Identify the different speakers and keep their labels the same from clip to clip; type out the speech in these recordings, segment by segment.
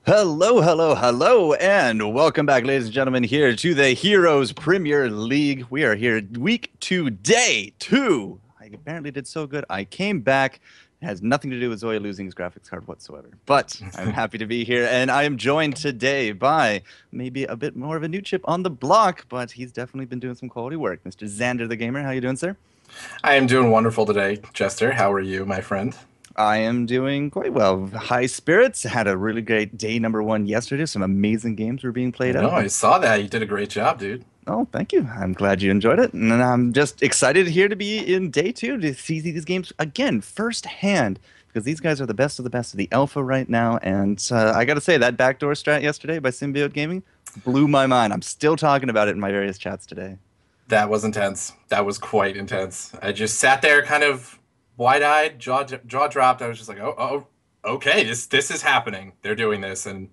Speaker 1: Hello, hello, hello, and welcome back, ladies and gentlemen, here to the Heroes Premier League. We are here week 2, day 2. I apparently did so good. I came back. It has nothing to do with Zoya losing his graphics card whatsoever. But I'm happy to be here, and I am joined today by maybe a bit more of a new chip on the block, but he's definitely been doing some quality work. Mr. Xander the Gamer, how you doing, sir?
Speaker 2: I am doing wonderful today, Jester. How are you, my friend?
Speaker 1: I am doing quite well. High spirits. Had a really great day number 1 yesterday. Some amazing games were being
Speaker 2: I
Speaker 1: played
Speaker 2: know,
Speaker 1: out.
Speaker 2: I saw that. You did a great job, dude.
Speaker 1: Oh, thank you. I'm glad you enjoyed it. And I'm just excited here to be in day 2 to see these games again firsthand because these guys are the best of the alpha right now. And I got to say, that backdoor strat yesterday by Symbiote Gaming blew my mind. I'm still talking about it in my various chats today.
Speaker 2: That was intense. That was quite intense. I just sat there kind of wide-eyed, jaw dropped. I was just like, okay, this is happening. They're doing this, and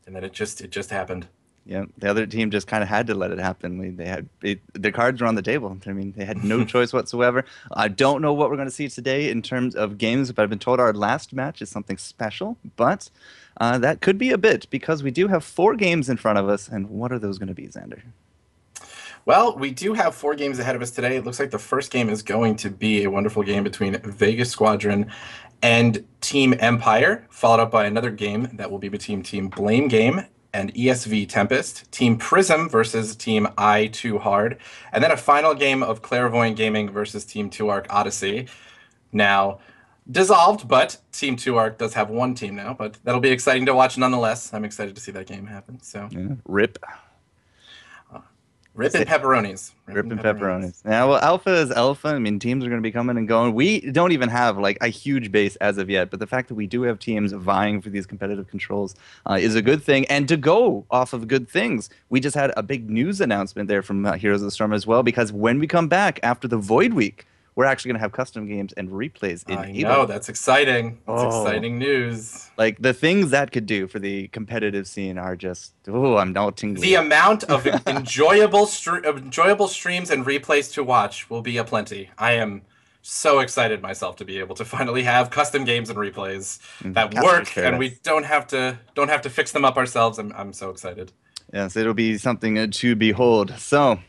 Speaker 2: then it just happened.
Speaker 1: Yeah, the other team just kind of had to let it happen. They had the cards were on the table. I mean, they had no choice whatsoever. I don't know what we're going to see today in terms of games, but I've been told our last match is something special. But that could be a bit because we do have 4 games in front of us, and what are those going to be, Xander?
Speaker 2: Well, we do have 4 games ahead of us today. It looks like the first game is going to be a wonderful game between Vega Squadron and Team Empire, followed up by another game that will be between Team Blame Game and ESV Tempest, Team Prism versus Team I2 Hard, and then a final game of Clairvoyant Gaming versus Team 2 Arc Odyssey. Now, dissolved, but Team 2 Arc does have one team now, but that'll be exciting to watch nonetheless. I'm excited to see that game happen. So,
Speaker 1: Yeah. Rip.
Speaker 2: rip and pepperonis.
Speaker 1: Rip and pepperonis. Yeah, well, alpha is alpha. I mean, teams are going to be coming and going. We don't even have like a huge base as of yet, but the fact that we do have teams vying for these competitive controls is a good thing. And to go off of good things, we just had a big news announcement there from Heroes of the Storm as well, because when we come back after the Void Week, we're actually going to have custom games and replays
Speaker 2: I
Speaker 1: enabled.
Speaker 2: know, that's exciting. That's
Speaker 1: Oh,
Speaker 2: exciting news.
Speaker 1: like the things that could do for the competitive scene are just, oh, I'm all
Speaker 2: The
Speaker 1: tingly.
Speaker 2: amount of enjoyable streams and replays to watch will be aplenty. I am so excited myself to be able to finally have custom games and replays that
Speaker 1: Customer's
Speaker 2: work and we
Speaker 1: paradise.
Speaker 2: don't have to fix them up ourselves. I'm so excited.
Speaker 1: Yes, it'll be something to behold. So,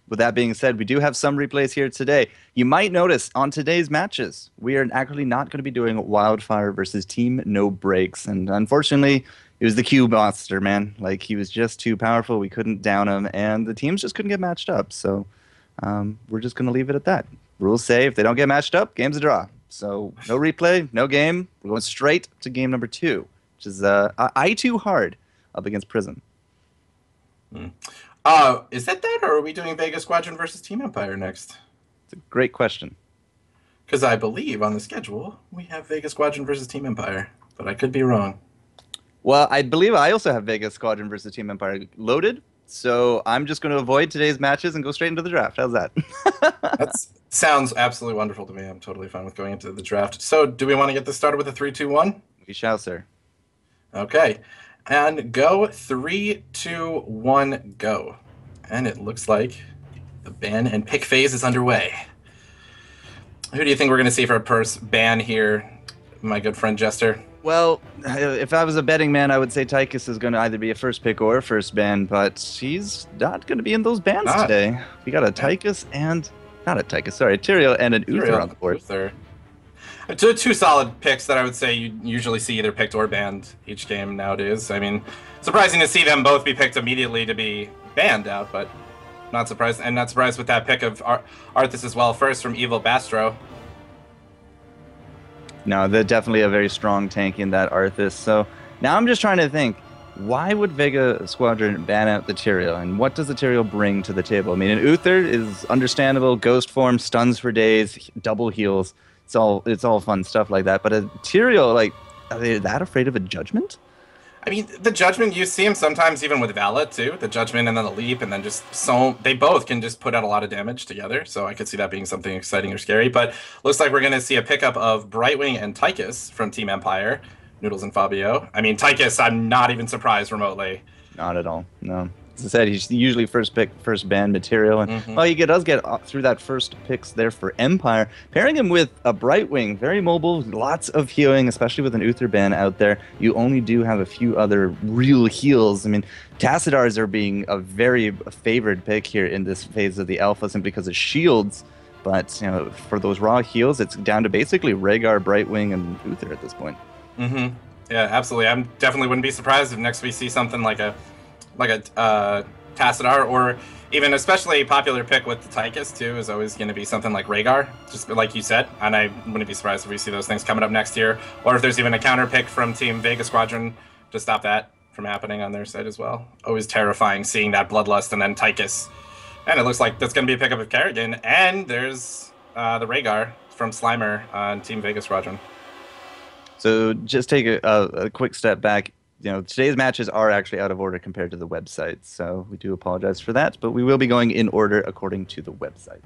Speaker 1: with that being said, we do have some replays here today. You might notice on today's matches, we are actually not going to be doing Wildfire versus Team No Breaks. And unfortunately, it was the Q monster, man. Like, he was just too powerful. We couldn't down him, and the teams just couldn't get matched up. So, we're just going to leave it at that. Rules say if they don't get matched up, game's a draw. So, no replay, no game. We're going straight to game number 2, which is I2 Hard up against Prism.
Speaker 2: Is that or are we doing Vega Squadron versus Team Empire next?
Speaker 1: It's a great question.
Speaker 2: Because I believe on the schedule we have Vega Squadron versus Team Empire, but I could be wrong.
Speaker 1: Well, I believe I also have Vega Squadron versus Team Empire loaded, so I'm just going to avoid today's matches and go straight into the draft. How's that?
Speaker 2: That sounds absolutely wonderful to me. I'm totally fine with going into the draft. So, do we want to get this started with a 3-2-1?
Speaker 1: We shall, sir.
Speaker 2: Okay. And go 3-2-1 go. And it looks like the ban and pick phase is underway. Who do you think we're going to see for a purse ban here, my good friend Jester?
Speaker 1: Well, if I was a betting man, I would say Tychus is going to either be a first pick or a first ban, but he's not going to be in those bans
Speaker 2: Not.
Speaker 1: today. We got a Tychus and not a Tychus, sorry, a Tyrael and an Uther on the board.
Speaker 2: Uther. Two solid picks that I would say you usually see either picked or banned each game nowadays. I mean, surprising to see them both be picked immediately to be banned out, but not surprised. And not surprised with that pick of Arthas as well. First from Evil Bastro.
Speaker 1: No, they're definitely a very strong tank in that Arthas. So now I'm just trying to think, why would Vega Squadron ban out the Tyrael, and what does the Tyrael bring to the table? I mean, an Uther is understandable, ghost form, stuns for days, double heals. It's all fun stuff like that. But a Tyrael, like, are they that afraid of a judgment?
Speaker 2: I mean, the Judgment, you see him sometimes even with Vala, too. The Judgment and then the Leap, and then just so they both can just put out a lot of damage together. So I could see that being something exciting or scary. But looks like we're going to see a pickup of Brightwing and Tychus from Team Empire, Noodles and Fabio. I mean, Tychus, I'm not even surprised remotely.
Speaker 1: Not at all. No. As I said, he's usually first pick, first ban material, and well, he does get through that first picks there for Empire. Pairing him with a Brightwing, very mobile, lots of healing, especially with an Uther ban out there. You only do have a few other real heals. I mean, Tassadars are being a very favored pick here in this phase of the alpha simply because of shields. But you know, for those raw heals, it's down to basically Rhaegar, Brightwing, and Uther at this point.
Speaker 2: Yeah, absolutely. I definitely wouldn't be surprised if next we see something like a Tassadar, or even especially a popular pick with the Tychus too is always going to be something like Rhaegar, just like you said. And I wouldn't be surprised if we see those things coming up next year, or if there's even a counter pick from Team Vega Squadron to stop that from happening on their side as well. Always terrifying seeing that Bloodlust and then Tychus. And it looks like that's going to be a pickup of Kerrigan. And there's the Rhaegar from Slimer on Team Vega Squadron.
Speaker 1: So just take a quick step back. You know, today's matches are actually out of order compared to the website. So we do apologize for that. But we will be going in order according to the website.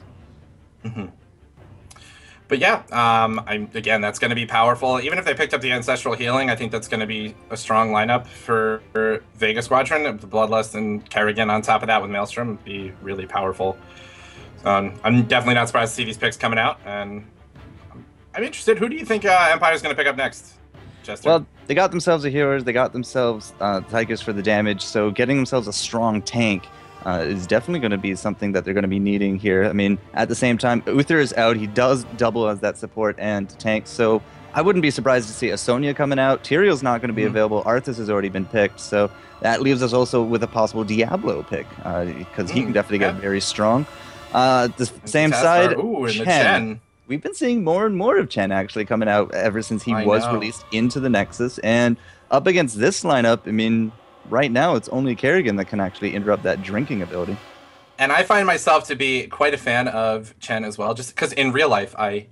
Speaker 2: But yeah, again, that's going to be powerful. Even if they picked up the Ancestral Healing, I think that's going to be a strong lineup for Vega Squadron. The Bloodlust and Kerrigan on top of that with Maelstrom would be really powerful. So I'm definitely not surprised to see these picks coming out. And I'm interested. Who do you think Empire's going to pick up next, Chester?
Speaker 1: Well, they got themselves a healers. They got themselves Tychus for the damage. So getting themselves a strong tank is definitely going to be something that they're going to be needing here. I mean, at the same time, Uther is out. He does double as that support and tank. So I wouldn't be surprised to see a Sonya coming out. Tyrion's not going to be available. Arthas has already been picked. So that leaves us also with a possible Diablo pick because he can definitely get very strong. The same side, Chen. We've been seeing more and more of Chen actually coming out ever since he was released into the Nexus. And up against this lineup, I mean, right now it's only Kerrigan that can actually interrupt that drinking ability.
Speaker 2: And I find myself to be quite a fan of Chen as well, just because in real life, I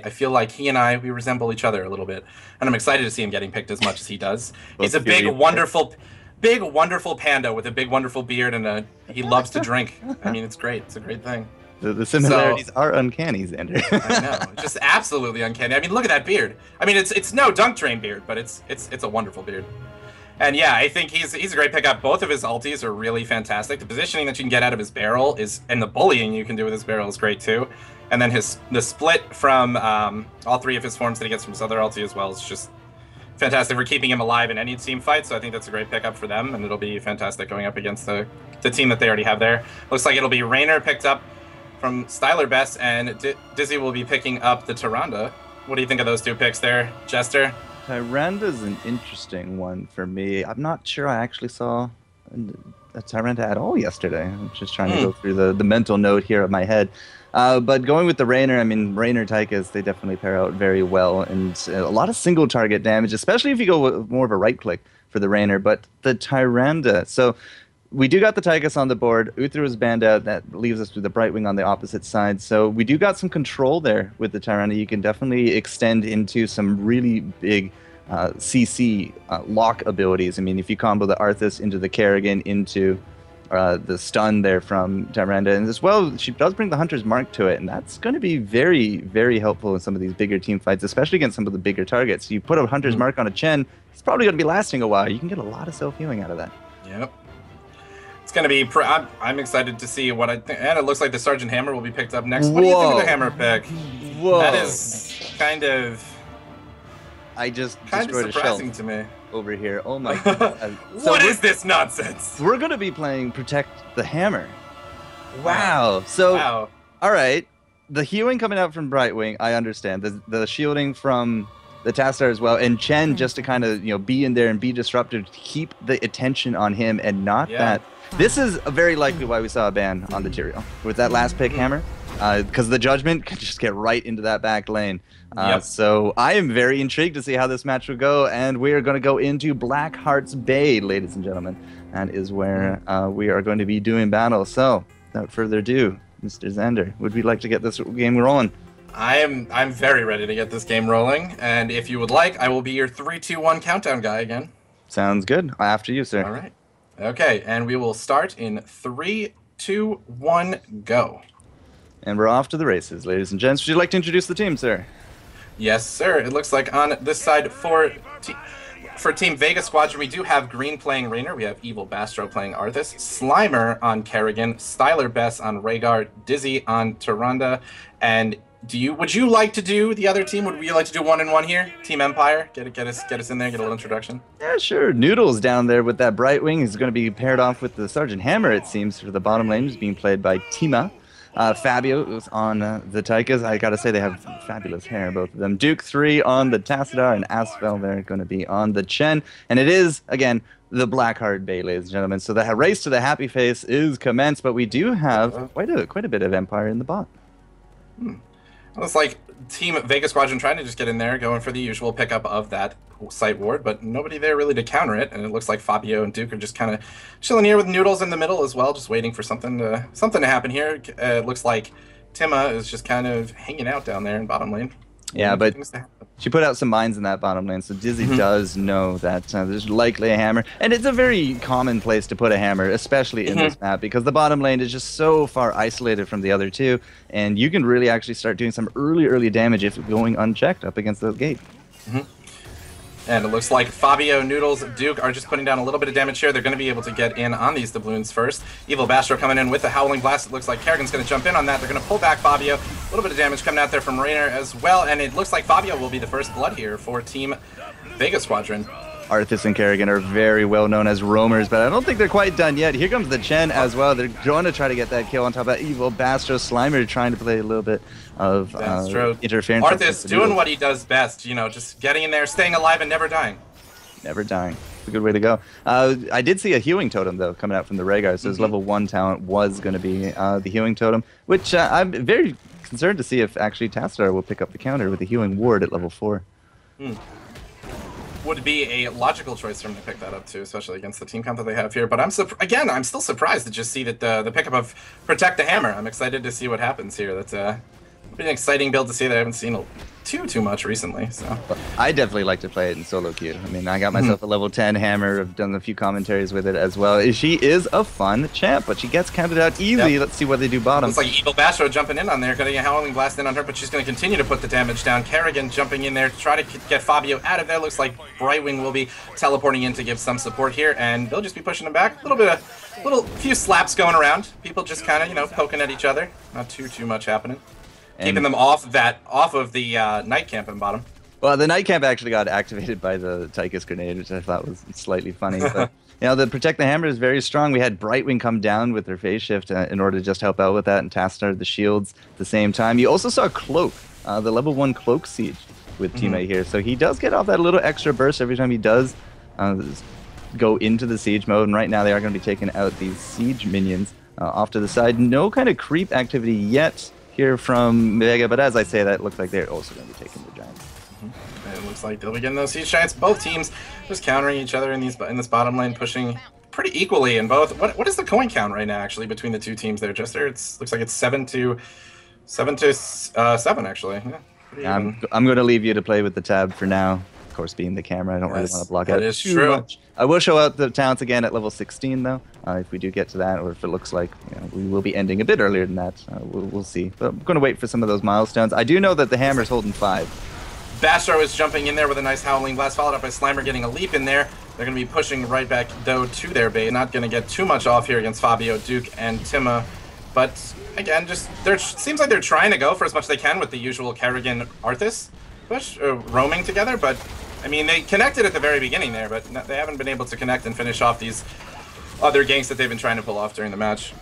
Speaker 2: feel like he and we resemble each other a little bit. And I'm excited to see him getting picked as much as he does. He's a big, wonderful panda with a big, wonderful beard, and he loves to drink. I mean, it's great. It's a great thing.
Speaker 1: The similarities are uncanny, Xander.
Speaker 2: I know, just absolutely uncanny. I mean, look at that beard. I mean, it's no dunk train beard, but it's a wonderful beard. And yeah, I think he's a great pickup. Both of his ultis are really fantastic. The positioning that you can get out of his barrel and the bullying you can do with his barrel is great too. And then the split from all three of his forms that he gets from his other ulti as well is just fantastic for keeping him alive in any team fight. So I think that's a great pickup for them, and it'll be fantastic going up against the team that they already have there. Looks like it'll be Raynor picked up from Styler Best, and Dizzy will be picking up the Tyrande. What do you think of those two picks there, Jester?
Speaker 1: Tyranda's an interesting one for me. I'm not sure I actually saw a Tyrande at all yesterday. I'm just trying to go through the mental note here of my head. But going with the Raynor, I mean, Raynor Tychus, they definitely pair out very well. And a lot of single target damage, especially if you go with more of a right click for the Raynor. But the Tyrande, so we do got the Tychus on the board. Uther was banned out. That leaves us with the Brightwing on the opposite side. So we do got some control there with the Tyrande. You can definitely extend into some really big CC lock abilities. I mean, if you combo the Arthas into the Kerrigan into the stun there from Tyrande, and as well, she does bring the Hunter's Mark to it, and that's going to be very, very helpful in some of these bigger team fights, especially against some of the bigger targets. You put a Hunter's Mark on a Chen, it's probably going to be lasting a while. You can get a lot of self-healing out of that.
Speaker 2: Yep. It's going to be... I'm excited to see what I think. And it looks like the Sergeant Hammer will be picked up next. What do you think of the Hammer pick?
Speaker 1: Whoa.
Speaker 2: That is kind of...
Speaker 1: I just
Speaker 2: kind
Speaker 1: destroyed
Speaker 2: of surprising
Speaker 1: a shelf
Speaker 2: to me.
Speaker 1: over here. Oh my god.
Speaker 2: What is this nonsense?
Speaker 1: We're going to be playing Protect the Hammer. Wow. So,
Speaker 2: wow.
Speaker 1: All right. The healing coming out from Brightwing, I understand. The shielding from the Tassadar as well, and Chen just to kind of be in there and be disruptive, to keep the attention on him and not that. This is very likely why we saw a ban on the Tyrael with that last pick Hammer, because the Judgment could just get right into that back lane. So I am very intrigued to see how this match will go, and we are going to go into Blackheart's Bay, ladies and gentlemen. That is where we are going to be doing battle. So without further ado, Mr. Xander, would we like to get this game rolling?
Speaker 2: I'm very ready to get this game rolling, and if you would like, I will be your 3, 2, 1 countdown guy again.
Speaker 1: Sounds good. After you, sir.
Speaker 2: All right. Okay, and we will start in 3, 2, 1, go.
Speaker 1: And we're off to the races, ladies and gents. Would you like to introduce the team, sir?
Speaker 2: Yes, sir. It looks like on this side for for Team Vega Squadron, we do have Green playing Raynor. We have Evil Bastro playing Arthas, Slimer on Kerrigan, Styler Bess on Rhaegar, Dizzy on Tyrande. And would you like to do the other team? Would you like to do 1-1 here? Team Empire, get us in there, get a little introduction.
Speaker 1: Yeah, sure. Noodles down there with that Brightwing is going to be paired off with the Sergeant Hammer, it seems, for the bottom lane, is being played by Tima. Fabio is on the Tychus. I gotta say they have fabulous hair, both of them. Duke 3 on the Tassadar, and Asfel they're going to be on the Chen. And it is, again, the Blackheart Bay, ladies and gentlemen. So the race to the happy face is commenced, but we do have quite a bit of Empire in the bot.
Speaker 2: Looks like Team Vega Squadron trying to just get in there, going for the usual pickup of that site ward, but nobody there really to counter it. And it looks like Fabio and Duke are just kind of chilling here with Noodles in the middle as well, just waiting for something to happen here. It looks like Tima is just kind of hanging out down there in bottom lane.
Speaker 1: Yeah, but she put out some mines in that bottom lane, so Dizzy does know that there's likely a hammer. And it's a very common place to put a hammer, especially in this map, because the bottom lane is just so far isolated from the other two, and you can really actually start doing some early damage if going unchecked up against the gate.
Speaker 2: And it looks like Fabio, Noodles, Duke are just putting down a little bit of damage here. They're going to be able to get in on these doubloons first. Evil Bastro coming in with the Howling Blast. It looks like Kerrigan's going to jump in on that. They're going to pull back Fabio. A little bit of damage coming out there from Raynor as well. And it looks like Fabio will be the first blood here for Team Vega Squadron.
Speaker 1: Arthas and Kerrigan are very well known as roamers, but I don't think they're quite done yet. Here comes the Chen as well. They're going to try to get that kill on top of that Evil Bastro. Slimer trying to play a little bit of interference.
Speaker 2: Arthas doing what he does best, you know, just getting in there, staying alive, and never dying.
Speaker 1: Never dying. It's a good way to go. I did see a healing totem, though, coming out from the Rhaegar, so his level 1 talent was going to be the healing totem, which I'm very concerned to see if actually Tassadar will pick up the counter with the healing ward at level 4.
Speaker 2: Would be a logical choice for him to pick that up too, especially against the team count that they have here. But I'm still surprised to just see that the pickup of Protect the Hammer. I'm excited to see what happens here. That's been an exciting build to see that I haven't seen too much recently. So
Speaker 1: I definitely like to play it in solo queue. I mean, I got myself a level 10 hammer. I've done a few commentaries with it as well. She is a fun champ, but she gets counted out easy. Yep. Let's see what they do bottom.
Speaker 2: Looks like Evil Bastro jumping in on there, getting a Howling Blast in on her, but she's going to continue to put the damage down. Kerrigan jumping in there to try to get Fabio out of there. Looks like Brightwing will be teleporting in to give some support here, and they'll just be pushing him back. Few slaps going around. People just kind of, you know, poking at each other. Not too much happening. Keeping them off of the night camp in bottom.
Speaker 1: Well, the night camp actually got activated by the Tychus grenade, which I thought was slightly funny. But you know, the Protect the Hammer is very strong. We had Brightwing come down with her phase shift in order to just help out with that, and Tassadar the shields at the same time. You also saw Cloak, the level 1 Cloak siege with teammate here, so he does get off that little extra burst every time he does go into the siege mode. And right now they are going to be taking out these siege minions off to the side. No kind of creep activity yet here from Vega, but as I say that, it looks like they're also going to be taking the Giants.
Speaker 2: It looks like they'll be getting those Siege Giants. Both teams just countering each other in this bottom lane, pushing pretty equally in both. What is the coin count right now, actually, between the two teams there, Jester? Looks like it's 7 to 7 actually. Yeah,
Speaker 1: I'm going to leave you to play with the tab for now. Of course, being the camera, I don't really want to block out too much. I will show out the talents again at level 16, though, if we do get to that, or if it looks like we will be ending a bit earlier than that. We'll see. But I'm going to wait for some of those milestones. I do know that the hammer's holding 5.
Speaker 2: Bastro is jumping in there with a nice Howling Blast, followed up by Slimer getting a leap in there. They're going to be pushing right back, though, to their bait. Not going to get too much off here against Fabio, Duke, and Tima. But, again, seems like they're trying to go for as much as they can with the usual Kerrigan Arthas push, roaming together, but I mean, they connected at the very beginning there, but they haven't been able to connect and finish off these other ganks that they've been trying to pull off during the match.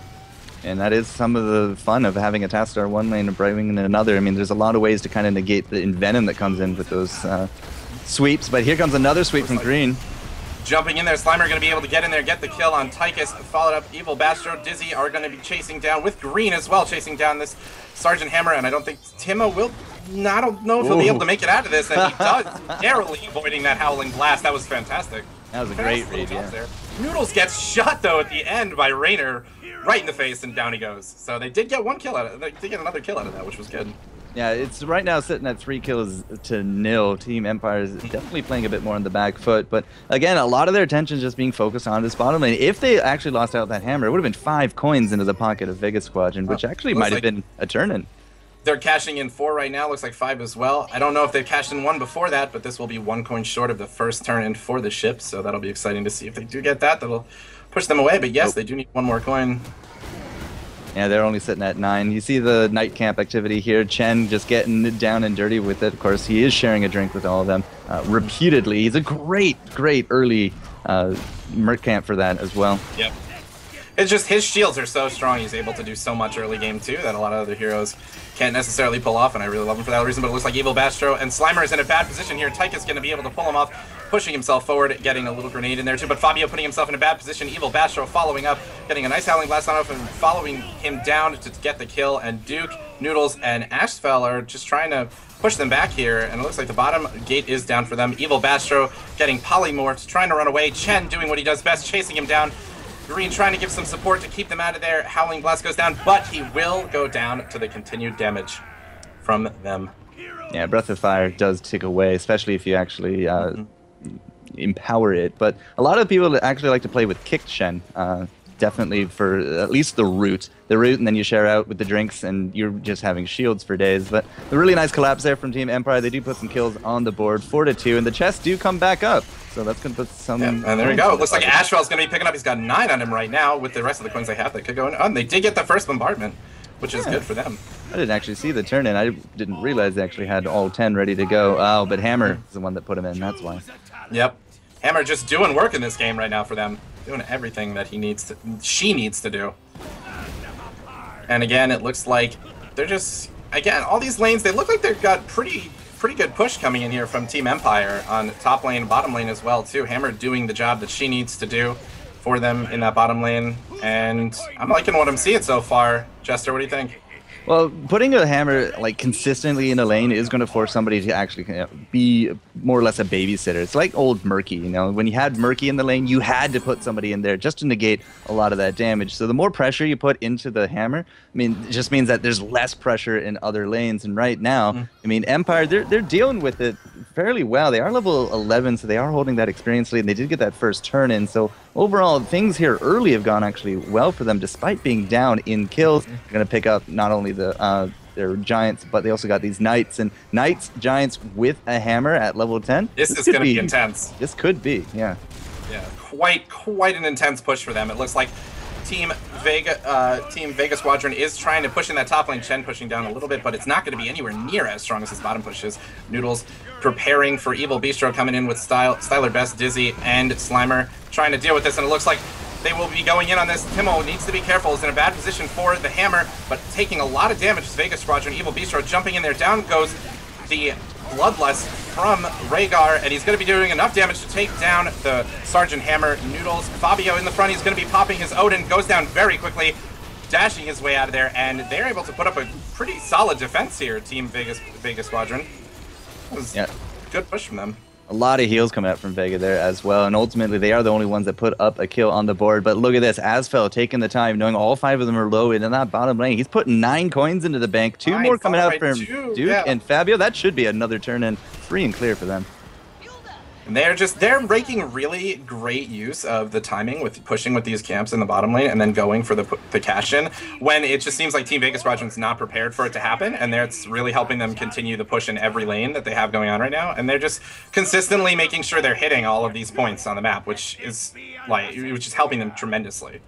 Speaker 1: And that is some of the fun of having a Tassadar one lane and Brightwing in another. I mean, there's a lot of ways to kind of negate the envenom that comes in with those sweeps, but here comes another sweep from Green.
Speaker 2: Jumping in there, Slimer going to be able to get in there, get the kill on Tychus, followed up Evil Bastro. Dizzy are going to be chasing down with Green as well, chasing down this Sergeant Hammer, and I don't think Tima will. I don't know if he'll be able to make it out of this, and he does, narrowly avoiding that Howling Blast. That was fantastic.
Speaker 1: That was a great read, yeah.
Speaker 2: There. Noodles gets shot, though, at the end by Raynor, right in the face, and down he goes. So they did get one kill out of it. They did get another kill out of that, which was good.
Speaker 1: Yeah, it's right now sitting at 3 kills to 0. Team Empire is definitely playing a bit more on the back foot, but again, a lot of their attention is just being focused on this bottom lane. If they actually lost out that hammer, it would have been 5 coins into the pocket of Vega Squadron, which actually might have been a turn-in.
Speaker 2: They're cashing in 4 right now. Looks like 5 as well. I don't know if they've cashed in 1 before that, but this will be 1 coin short of the first turn in for the ship. So that'll be exciting to see if they do get that. That'll push them away. But yes, they do need 1 more coin.
Speaker 1: Yeah, they're only sitting at 9. You see the night camp activity here. Chen just getting down and dirty with it. Of course, he is sharing a drink with all of them repeatedly. He's a great early merc camp for that as well.
Speaker 2: Yep. It's just his shields are so strong. He's able to do so much early game too that a lot of other heroes can't necessarily pull off, and I really love him for that reason. But it looks like Evil Bastro and Slimer is in a bad position here. Tyke is going to be able to pull him off, pushing himself forward, getting a little grenade in there too. But Fabio putting himself in a bad position. Evil Bastro following up, getting a nice Howling Blast on off and following him down to get the kill. And Duke, Noodles, and Ashfell are just trying to push them back here, and it looks like the bottom gate is down for them. Evil Bastro getting polymorphed, trying to run away. Chen doing what he does best, chasing him down. Green trying to give some support to keep them out of there. Howling Blast goes down, but he will go down to the continued damage from them.
Speaker 1: Yeah, Breath of Fire does tick away, especially if you actually empower it. But a lot of people actually like to play with kicked Shen. Definitely for at least the root, and then you share out with the drinks, and you're just having shields for days. But a really nice collapse there from Team Empire. They do put some kills on the board, 4-2, and the chests do come back up. So that's going to put some...
Speaker 2: Yeah, and there we go. It looks like Ashwell's going to be picking up. He's got 9 on him right now with the rest of the coins they have that could go in. Oh, and they did get the first bombardment, which is good for them.
Speaker 1: I didn't actually see the turn in. I didn't realize they actually had all 10 ready to go. Oh, but Hammer is the one that put him in. That's why.
Speaker 2: Yep. Hammer just doing work in this game right now for them. Doing everything that she needs to do. And again, it looks like they're just... Again, all these lanes, they look like they've got pretty good push coming in here from Team Empire on top lane and bottom lane as well, too. Hammer doing the job that she needs to do for them in that bottom lane. And I'm liking what I'm seeing so far. Jester, what do you think?
Speaker 1: Well, putting a Hammer like consistently in a lane is going to force somebody to actually be more or less a babysitter. It's like old Murky, you know. When you had Murky in the lane, you had to put somebody in there just to negate a lot of that damage. So the more pressure you put into the Hammer, I mean, it just means that there's less pressure in other lanes. And right now, I mean, Empire, they're dealing with it fairly well. They are level 11, so they are holding that experience lead, and they did get that first turn in. So overall, things here early have gone actually well for them, despite being down in kills. They're going to pick up not only their Giants, but they also got these Knights. And Knights, Giants with a Hammer at level 10.
Speaker 2: This is going to be intense.
Speaker 1: This could be, yeah.
Speaker 2: Yeah, quite an intense push for them. It looks like Team Vega Squadron is trying to push in that top lane. Chen pushing down a little bit, but it's not going to be anywhere near as strong as his bottom push is. Noodles preparing for Evil Bistro, coming in with Styler Best, Dizzy, and Slimer trying to deal with this, and it looks like they will be going in on this. Timo needs to be careful. He's in a bad position for the Hammer, but taking a lot of damage is Vega Squadron. Evil Bistro jumping in there. Down goes the Bloodlust from Rhaegar, and he's going to be doing enough damage to take down the Sergeant Hammer. Noodles, Fabio in the front. He's going to be popping his Odin. Goes down very quickly, dashing his way out of there, and they're able to put up a pretty solid defense here, Team Vega Squadron. That was a good push from them.
Speaker 1: A lot of heals coming out from Vega there as well, and ultimately they are the only ones that put up a kill on the board. But look at this, Asfel taking the time, knowing all 5 of them are low in that bottom lane. He's putting 9 coins into the bank, 2 more coming out from Duke and Fabio. That should be another turn in, free and clear for them.
Speaker 2: And they're making really great use of the timing with pushing with these camps in the bottom lane and then going for the cash in when it just seems like Team Vega Squadron's not prepared for it to happen, and it's really helping them continue the push in every lane that they have going on right now, and they're just consistently making sure they're hitting all of these points on the map, which is helping them tremendously.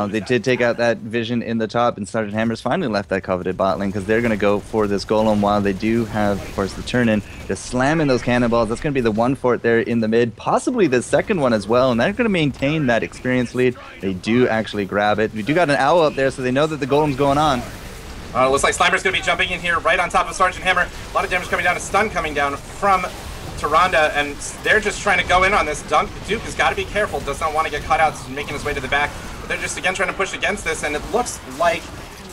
Speaker 1: They did take out that vision in the top, and Sergeant Hammer's finally left that coveted bot lane because they're going to go for this golem while they do have, of course, the turn in, just slamming those cannonballs. That's going to be the one fort there in the mid, possibly the second one as well, and they're going to maintain that experience lead. They do actually grab it. We do got an owl up there, so they know that the golem's going on.
Speaker 2: Looks like Slimer's going to be jumping in here right on top of Sergeant Hammer. A lot of damage coming down, a stun coming down from Tyrande, and they're just trying to go in on this. Duke has got to be careful, does not want to get caught out, so making his way to the back. But they're just again trying to push against this, and it looks like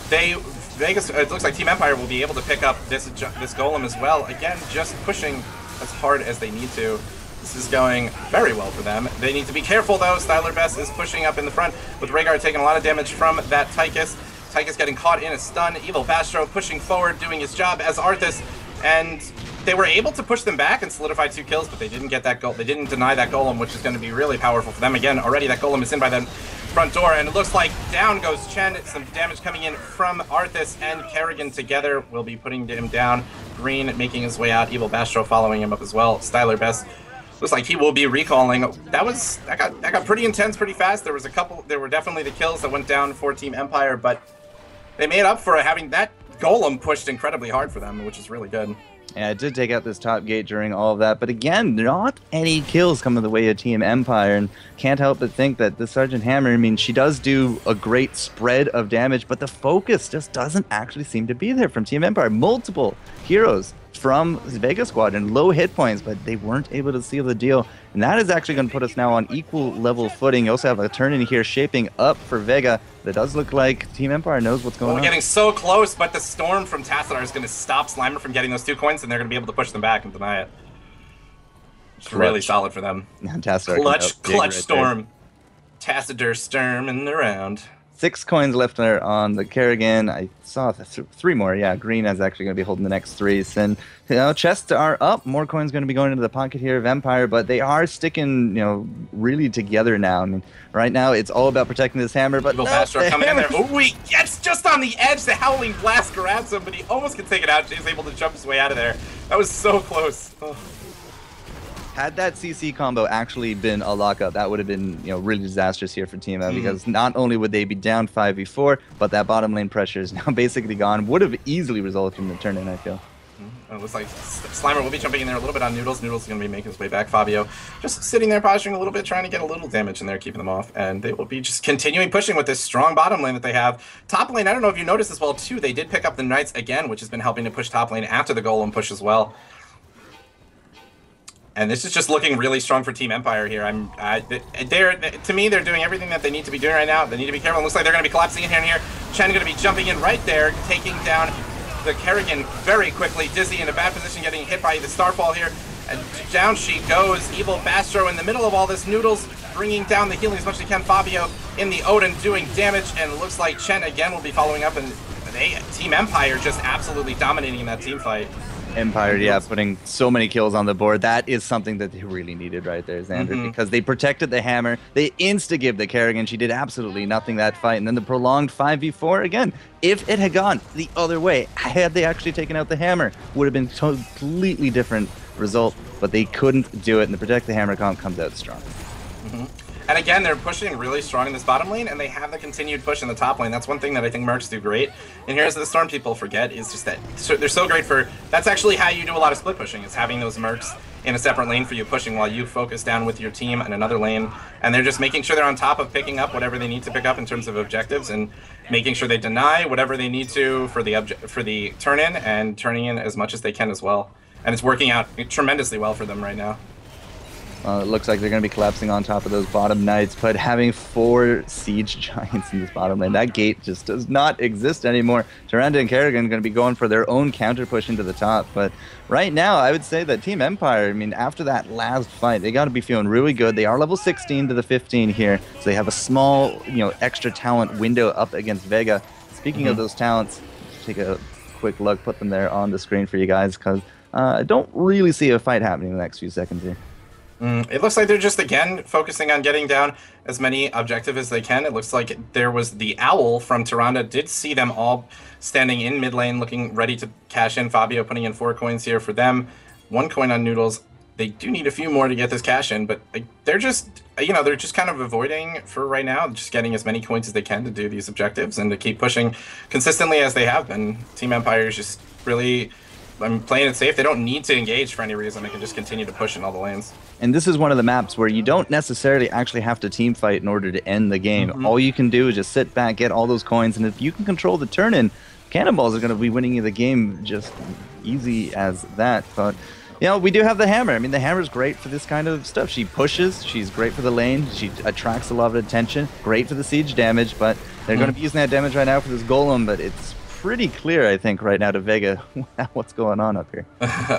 Speaker 2: it looks like Team Empire will be able to pick up this golem as well. Again, just pushing as hard as they need to. This is going very well for them. They need to be careful though. Styler Best is pushing up in the front with Rhaegar taking a lot of damage from that Tychus. Tychus getting caught in a stun. Evil Bastro pushing forward, doing his job as Arthas, and they were able to push them back and solidify 2 kills, but they didn't get that goal. They didn't deny that golem, which is going to be really powerful for them. Again, already that golem is in by them. front door, and it looks like down goes Chen. Some damage coming in from Arthas and Kerrigan together will be putting him down. Green making his way out, Evil Bastro following him up as well. Styler Best looks like he will be recalling. That got pretty intense pretty fast. There were definitely the kills that went down for Team Empire, but they made up for having that golem pushed incredibly hard for them, which is really good.
Speaker 1: Yeah, it did take out this top gate during all of that, but again, not any kills coming the way of Team Empire, and can't help but think that the Sergeant Hammer, I mean, she does do a great spread of damage, but the focus just doesn't actually seem to be there from Team Empire. Multiple heroes from Vega Squadron, low hit points, but they weren't able to seal the deal, and that is actually going to put us now on equal level footing. You also have a turn in here shaping up for Vega. That does look like Team Empire knows what's going on.
Speaker 2: We're getting so close, but the storm from Tassadar is going to stop Slimer from getting those 2 coins, and they're going to be able to push them back and deny it. It's really solid for them.
Speaker 1: Tassadar
Speaker 2: clutch storm. Tassadar storming around.
Speaker 1: 6 coins left there on the Kerrigan. I saw 3 more. Yeah, Green is actually going to be holding the next 3. And chests are up. More coins going to be going into the pocket here of Empire, but they are sticking, really together now. I mean, right now it's all about protecting this hammer. But
Speaker 2: Bastro coming in there. Oh, wait, yes, just on the edge. The Howling Blast grabs him, but he almost can take it out. He's able to jump his way out of there. That was so close. Oh.
Speaker 1: Had that CC combo actually been a lockup, that would have been really disastrous here for Team M, because not only would they be down 5v4, but that bottom lane pressure is now basically gone. Would have easily resulted in the turn-in, I feel.
Speaker 2: It looks like Slimer will be jumping in there a little bit on Noodles. Noodles is going to be making his way back. Fabio just sitting there posturing a little bit, trying to get a little damage in there, keeping them off. And they will be just continuing pushing with this strong bottom lane that they have. Top lane, I don't know if you noticed as well, too. They did pick up the Knights again, which has been helping to push top lane after the Golem push as well. And this is just looking really strong for Team Empire here. To me, they're doing everything that they need to be doing right now. They need to be careful. It looks like they're going to be collapsing in here and here. Chen going to be jumping in right there, taking down the Kerrigan very quickly. Dizzy in a bad position, getting hit by the Starfall here. And down she goes. Evil Bastro in the middle of all this. Noodles bringing down the healing as much as he can. Fabio in the Odin doing damage. And it looks like Chen again will be following up. And Team Empire just absolutely dominating in that team fight.
Speaker 1: Empire, yeah, putting so many kills on the board. That is something that they really needed right there, Xander, because they protected the hammer. They insta-gave the Kerrigan. She did absolutely nothing that fight. And then the prolonged 5v4, again, if it had gone the other way, had they actually taken out the hammer, would have been a completely different result. But they couldn't do it, and the protect the hammer comp comes out strong.
Speaker 2: And again, they're pushing really strong in this bottom lane, and they have the continued push in the top lane. That's one thing that I think Mercs do great. And here's the Storm people forget, is just that they're so great for... That's actually how you do a lot of split pushing, is having those Mercs in a separate lane for you pushing while you focus down with your team in another lane. And they're just making sure they're on top of picking up whatever they need to pick up in terms of objectives, and making sure they deny whatever they need to for the turn-in, and turning in as much as they can as well. And it's working out tremendously well for them right now.
Speaker 1: It looks like they're going to be collapsing on top of those bottom Knights, but having 4 Siege Giants in this bottom lane, that gate just does not exist anymore. Tyrande and Kerrigan are going to be going for their own counter push into the top, but right now I would say that Team Empire, I mean, after that last fight, they got to be feeling really good. They are level 16 to the 15 here, so they have a small, extra talent window up against Vega. Speaking of those talents, take a quick look, put them there on the screen for you guys, because I don't really see a fight happening in the next few seconds here.
Speaker 2: It looks like they're just, again, focusing on getting down as many objectives as they can. It looks like there was the Owl from Tyrande. Did see them all standing in mid lane, looking ready to cash in. Fabio putting in 4 coins here for them. 1 coin on Noodles. They do need a few more to get this cash in, but they're just, they're just kind of avoiding for right now, just getting as many coins as they can to do these objectives and to keep pushing consistently as they have been. Team Empire is just really... playing it safe. They don't need to engage for any reason. They can just continue to push in all the lanes.
Speaker 1: And this is one of the maps where you don't necessarily actually have to team fight in order to end the game. All you can do is just sit back, get all those coins, and if you can control the turn-in, Cannonballs are going to be winning you the game just easy as that. But, we do have the hammer. I mean, the hammer's great for this kind of stuff. She pushes. She's great for the lane. She attracts a lot of attention. Great for the siege damage, but they're going to be using that damage right now for this golem, but it's pretty clear, I think, right now to Vega what's going on up here.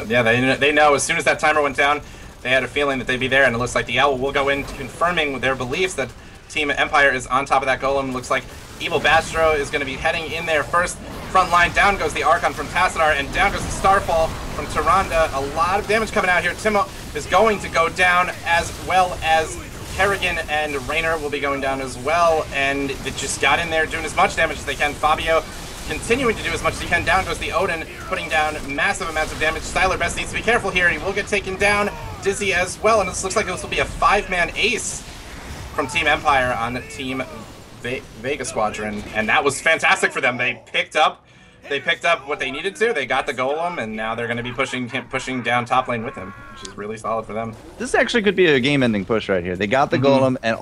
Speaker 2: Yeah, they know as soon as that timer went down, they had a feeling that they'd be there, and it looks like the Owl will go in confirming their beliefs that Team Empire is on top of that golem. Looks like Evil Bastro is going to be heading in there first. Front line, down goes the Archon from Tassadar, and down goes the Starfall from Tyrande. A lot of damage coming out here. Timo is going to go down, as well as Kerrigan and Raynor will be going down as well, and they just got in there doing as much damage as they can. Fabio continuing to do as much as he can. Down goes the Odin, putting down massive amounts of damage. Styler Best needs to be careful here. He will get taken down. Dizzy as well, and this looks like this will be a 5-man ace from Team Empire on Team Vega Squadron, and that was fantastic for them. They picked up what they needed to. They got the golem, and now they're going to be pushing down top lane with him, which is really solid for them.
Speaker 1: This actually could be a game-ending push right here. They got the golem, and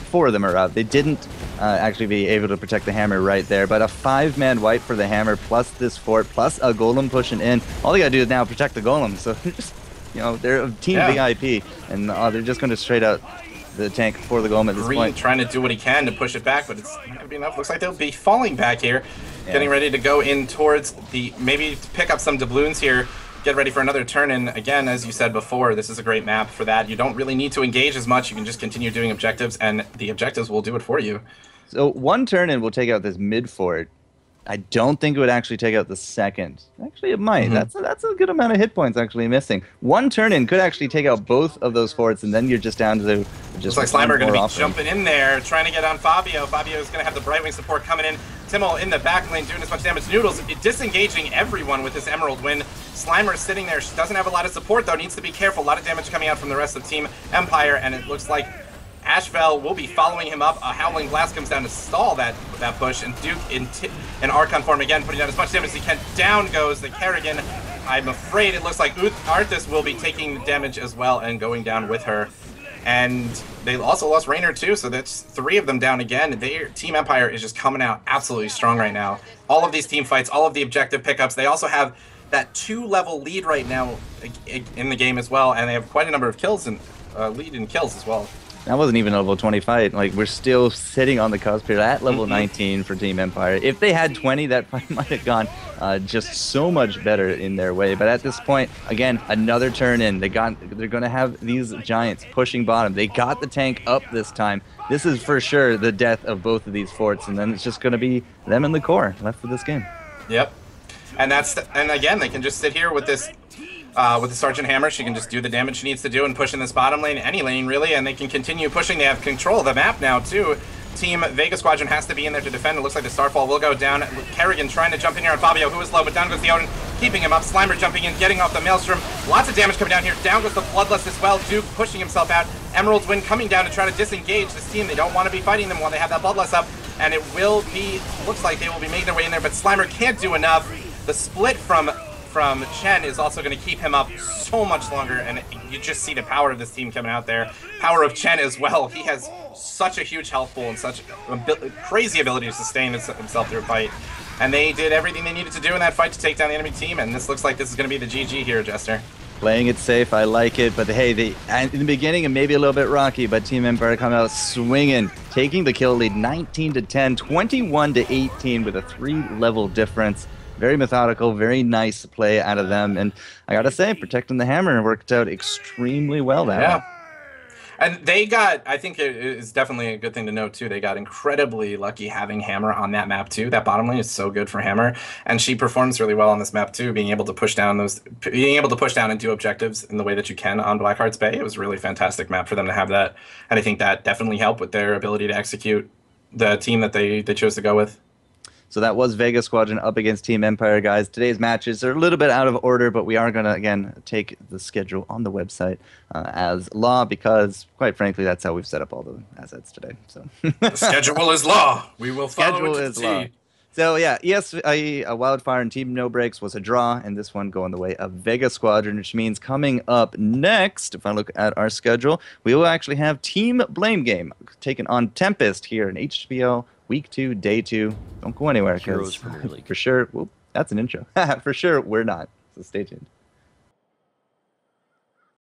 Speaker 1: four of them are out. They didn't actually be able to protect the hammer right there, but a 5-man wipe for the hammer, plus this fort, plus a golem pushing in. All they got to do is now protect the golem. So just, they're a team VIP, and they're just going to straight out the tank for the golem at this point.
Speaker 2: Trying to do what he can to push it back, but it's not going to be enough. Looks like they'll be falling back here, getting ready to go in towards maybe to pick up some doubloons here, get ready for another turn in. Again, as you said before, this is a great map for that. You don't really need to engage as much. You can just continue doing objectives, and the objectives will do it for you.
Speaker 1: So one turn in will take out this mid fort. I don't think it would actually take out the second. Actually, it might. That's a good amount of hit points actually missing. One turn in could actually take out both of those forts, and then you're just down to just.
Speaker 2: Looks like Slimer going to be jumping in there, trying to get on Fabio. Fabio is going to have the Brightwing support coming in. Timo in the back lane doing as much damage. Noodles disengaging everyone with this Emerald win. Slimer sitting there. She doesn't have a lot of support though. Needs to be careful. A lot of damage coming out from the rest of Team Empire, and it looks like Ashvel will be following him up. A Howling Blast comes down to stall that push, and Duke in Archon form again, putting down as much damage as he can. Down goes the Kerrigan. I'm afraid it looks like Arthas will be taking damage as well and going down with her. And they also lost Raynor too, so that's 3 of them down again. Team Empire is just coming out absolutely strong right now. All of these team fights, all of the objective pickups, they also have that 2-level lead right now in the game as well, and they have quite a number of kills and lead in kills as well.
Speaker 1: That wasn't even a level 20 fight. Like, we're still sitting on the cusp here at level 19 for Team Empire. If they had 20, that fight might have gone just so much better in their way. But at this point, again, another turn in. They're going to have these giants pushing bottom. They got the tank up this time. This is for sure the death of both of these forts, and then it's just going to be them and the core left for this game.
Speaker 2: Yep. And again, they can just sit here with this. With the Sergeant Hammer, she can just do the damage she needs to do and push in this bottom lane, any lane really, and they can continue pushing. They have control of the map now too. Team Vega Squadron has to be in there to defend. It looks like the Starfall will go down. Kerrigan trying to jump in here on Fabio, who is low, but down goes the Odin, keeping him up. Slimer jumping in, getting off the Maelstrom. Lots of damage coming down here. Down goes the Bloodlust as well. Duke pushing himself out. Emerald's Wind coming down to try to disengage this team. They don't want to be fighting them while they have that Bloodlust up, and it will be, looks like they will be making their way in there, but Slimer can't do enough. The split from Chen is also going to keep him up so much longer, and you just see the power of this team coming out there. Power of Chen as well. He has such a huge health pool and such crazy ability to sustain himself through a fight. And they did everything they needed to do in that fight to take down the enemy team, and this looks like this is going to be the GG here, Jester.
Speaker 1: Playing it safe, I like it, but hey, in the beginning, it may be a little bit rocky, but Team Empire coming out swinging, taking the kill lead 19-10, 21-18 with a 3-level difference. Very methodical, very nice play out of them, and I gotta say, protecting the hammer worked out extremely well that way.
Speaker 2: And they got, I think it is definitely a good thing to note too, they got incredibly lucky having Hammer on that map too. That bottom lane is so good for Hammer, and she performs really well on this map too, being able to push down and do objectives in the way that you can on Blackheart's Bay. It was a really fantastic map for them to have that, and I think that definitely helped with their ability to execute the team that they chose to go with.
Speaker 1: So that was Vega Squadron up against Team Empire, guys. Today's matches are a little bit out of order, but we are going to, again, take the schedule on the website as law because, quite frankly, that's how we've set up all the assets today. So
Speaker 2: the schedule is law. We will follow it to the T.
Speaker 1: So, yeah, Wildfire and Team No Breaks was a draw, and this one going the way of Vega Squadron, which means coming up next, if I look at our schedule, we will actually have Team Blame Game taking on Tempest here in HPL. Week 2, Day 2. Don't go anywhere, because for sure, that's an intro. For sure, we're not. So stay tuned.